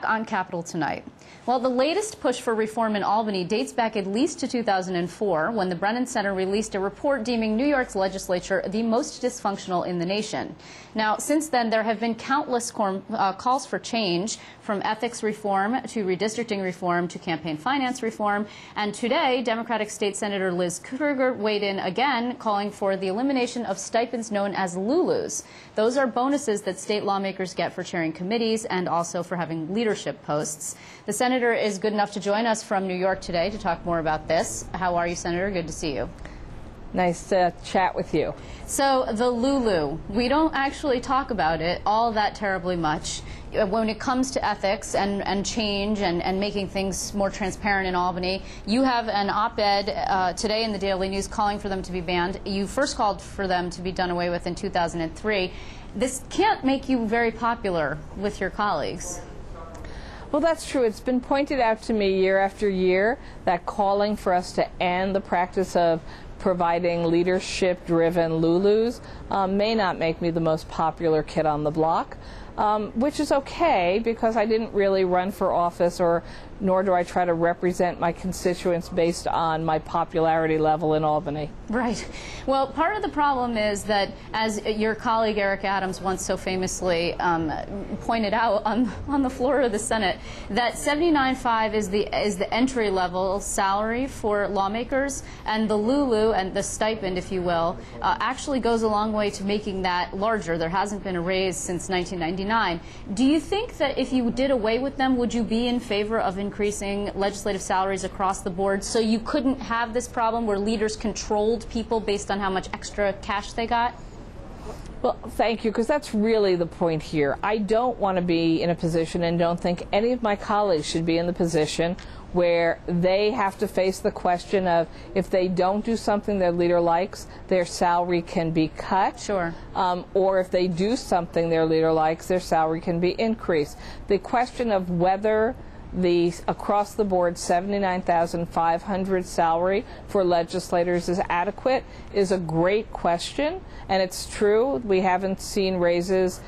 On Capitol tonight. Well, the latest push for reform in Albany dates back at least to 2004, when the Brennan Center released a report deeming New York's legislature the most dysfunctional in the nation. Now, since then, there have been countless calls for change, from ethics reform to redistricting reform to campaign finance reform. And today, Democratic State Senator Liz Krueger weighed in again, calling for the elimination of stipends known as Lulus. Those are bonuses that state lawmakers get for chairing committees and also for having leadership posts. The senator is good enough to join us from New York today to talk more about this. How are you, Senator? Good to see you. Nice to chat with you. So the Lulu, we don't actually talk about it all that terribly much. When it comes to ethics and change and making things more transparent in Albany, you have an op-ed today in the Daily News calling for them to be banned. You first called for them to be done away with in 2003. This can't make you very popular with your colleagues. Well, that's true. It's been pointed out to me year after year that calling for us to end the practice of providing leadership-driven Lulus may not make me the most popular kid on the block, which is okay because I didn't really run for office, nor do I try to represent my constituents based on my popularity level in Albany. Right. Well, part of the problem is that, as your colleague Eric Adams once so famously pointed out on the floor of the Senate, that $79,500 is the entry-level salary for lawmakers, and the Lulu and the stipend, if you will, actually goes a long way to making that larger. There hasn't been a raise since 1999. Do you think that if you did away with them, would you be in favor of increasing legislative salaries across the board so you couldn't have this problem where leaders controlled people based on how much extra cash they got? Well, thank you, because that's really the point here. I don't want to be in a position, and don't think any of my colleagues should be in the position, where they have to face the question of if they don't do something their leader likes, their salary can be cut. Sure. Or if they do something their leader likes, their salary can be increased. The question of whether the across-the-board $79,500 salary for legislators is adequate is a great question, and it's true we haven't seen raises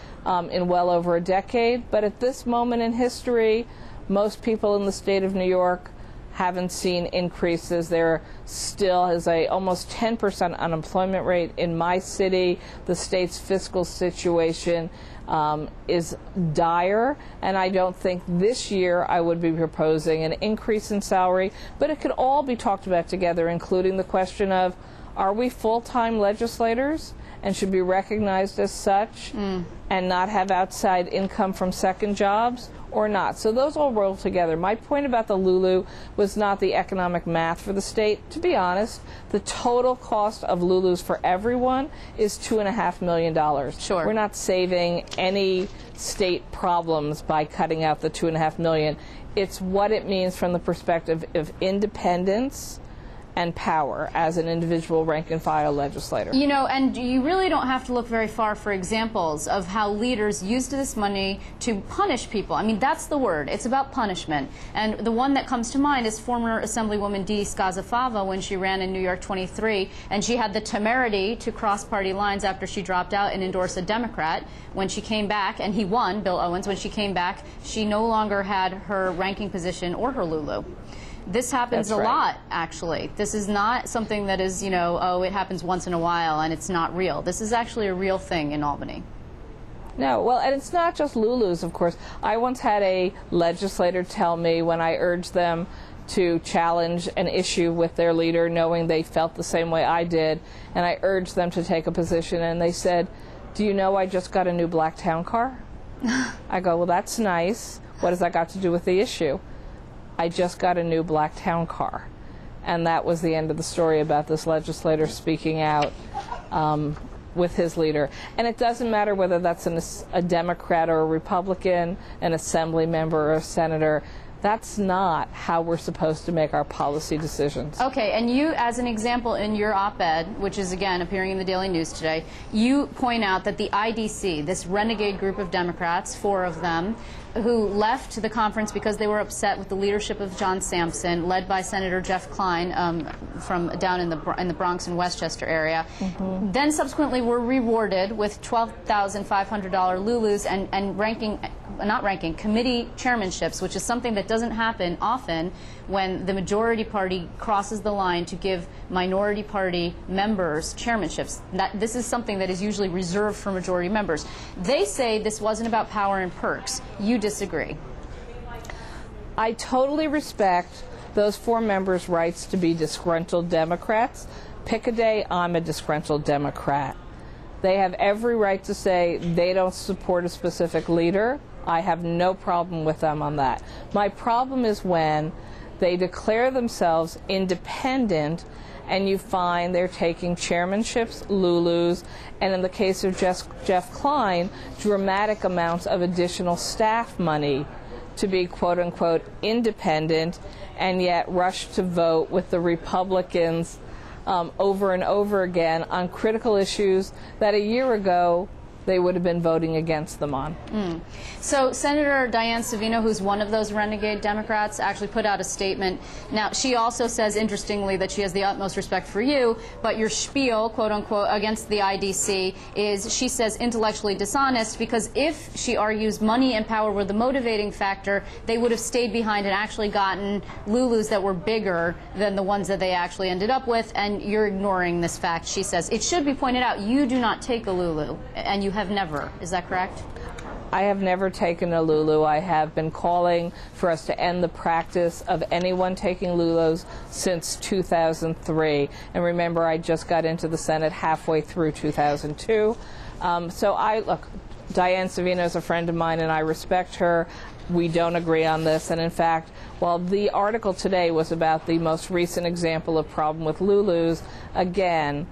in well over a decade, but at this moment in history, most people in the state of New York haven't seen increases. There still is a almost 10% unemployment rate in my city. The state's fiscal situation is dire, and I don't think this year I would be proposing an increase in salary, but it could all be talked about together, including the question of, are we full-time legislators and should be recognized as such and not have outside income from second jobs or not? So those all roll together. My point about the Lulu was not the economic math for the state. To be honest, the total cost of Lulus for everyone is $2.5 million. Sure. We're not saving any state problems by cutting out the $2.5 million. It's what it means from the perspective of independence and power as an individual rank-and-file legislator. You know, and you really don't have to look very far for examples of how leaders used this money to punish people. I mean, that's the word. It's about punishment. And the one that comes to mind is former Assemblywoman Dee Scazafava when she ran in New York 23, and she had the temerity to cross party lines after she dropped out and endorse a Democrat. When she came back, and he won, Bill Owens, when she came back, she no longer had her ranking position or her Lulu. This happens a lot, actually. This is not something that is, you know, oh, it happens once in a while and it's not real. This is actually a real thing in Albany. No, well, and it's not just Lulus, of course. I once had a legislator tell me when I urged them to challenge an issue with their leader, knowing they felt the same way I did, and I urged them to take a position, and they said, "Do you know I just got a new black town car?" I go, "Well, that's nice. What has that got to do with the issue?" "I just got a new black town car." And that was the end of the story about this legislator speaking out with his leader. And it doesn't matter whether that's a Democrat or a Republican, an assembly member or a senator. That's not how we're supposed to make our policy decisions. Okay, and you, as an example, in your op-ed, which is again appearing in the Daily News today, you point out that the IDC, this renegade group of Democrats, 4 of them, who left the conference because they were upset with the leadership of John Sampson, led by Senator Jeff Kline from down in the Bronx and Westchester area, then subsequently were rewarded with $12,500 Lulus and committee chairmanships, which is something that doesn't happen often when the majority party crosses the line to give minority party members chairmanships. This is something that is usually reserved for majority members. They say this wasn't about power and perks. You disagree. I totally respect those 4 members' rights to be disgruntled Democrats. Pick a day, I'm a disgruntled Democrat. They have every right to say they don't support a specific leader. I have no problem with them on that. My problem is when they declare themselves independent and you find they're taking chairmanships, Lulus, and in the case of Jeff Kline, dramatic amounts of additional staff money to be quote-unquote independent and yet rush to vote with the Republicans over and over again on critical issues that a year ago they would have been voting against them on. So Senator Dianne Savino, who's one of those renegade Democrats, actually put out a statement. Now, she also says, interestingly, that she has the utmost respect for you, but your spiel, quote unquote, against the IDC is, she says, intellectually dishonest, because if, she argues, money and power were the motivating factor, they would have stayed behind and actually gotten Lulus that were bigger than the ones that they actually ended up with, and you're ignoring this fact. She says, it should be pointed out, you do not take a Lulu, and you have never. Is that correct? I have never taken a Lulu. I have been calling for us to end the practice of anyone taking Lulus since 2003. And remember, I just got into the Senate halfway through 2002. Look, Dianne Savino is a friend of mine, and I respect her. We don't agree on this. And in fact, while the article today was about the most recent example of problem with Lulus, again,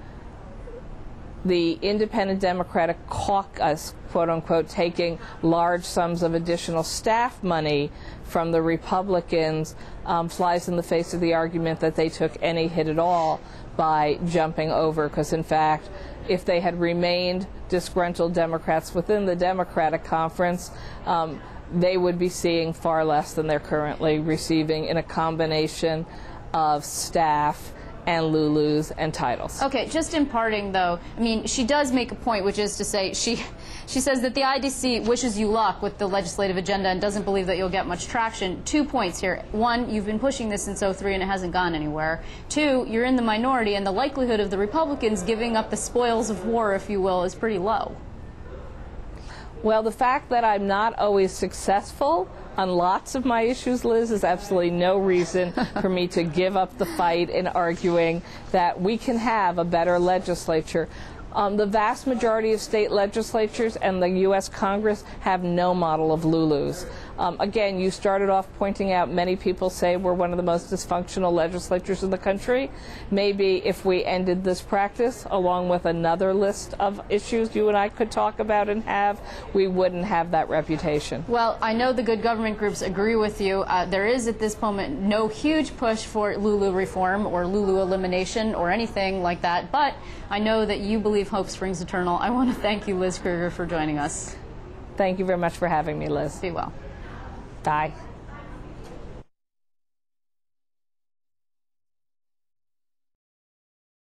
the independent Democratic caucus, quote unquote, taking large sums of additional staff money from the Republicans flies in the face of the argument that they took any hit at all by jumping over, because in fact, if they had remained disgruntled Democrats within the Democratic conference, they would be seeing far less than they're currently receiving in a combination of staff and Lulus and titles. Okay, just in parting, though, I mean, she does make a point, which is to say she says that the IDC wishes you luck with the legislative agenda and doesn't believe that you'll get much traction. 2 points here. One, you've been pushing this since '03 and it hasn't gone anywhere. 2, you're in the minority, and the likelihood of the Republicans giving up the spoils of war, if you will, is pretty low. Well, the fact that I'm not always successful on lots of my issues, Liz, is absolutely no reason for me to give up the fight in arguing that we can have a better legislature. The vast majority of state legislatures and the U.S. Congress have no model of Lulus. Again, you started off pointing out many people say we're one of the most dysfunctional legislatures in the country. Maybe if we ended this practice, along with another list of issues you and I could talk about and have, we wouldn't have that reputation. Well, I know the good government groups agree with you. There is at this moment no huge push for Lulu reform or Lulu elimination or anything like that, but I know that you believe hope springs eternal. I want to thank you, Liz Krueger, for joining us. Thank you very much for having me, Liz. Be well. Bye.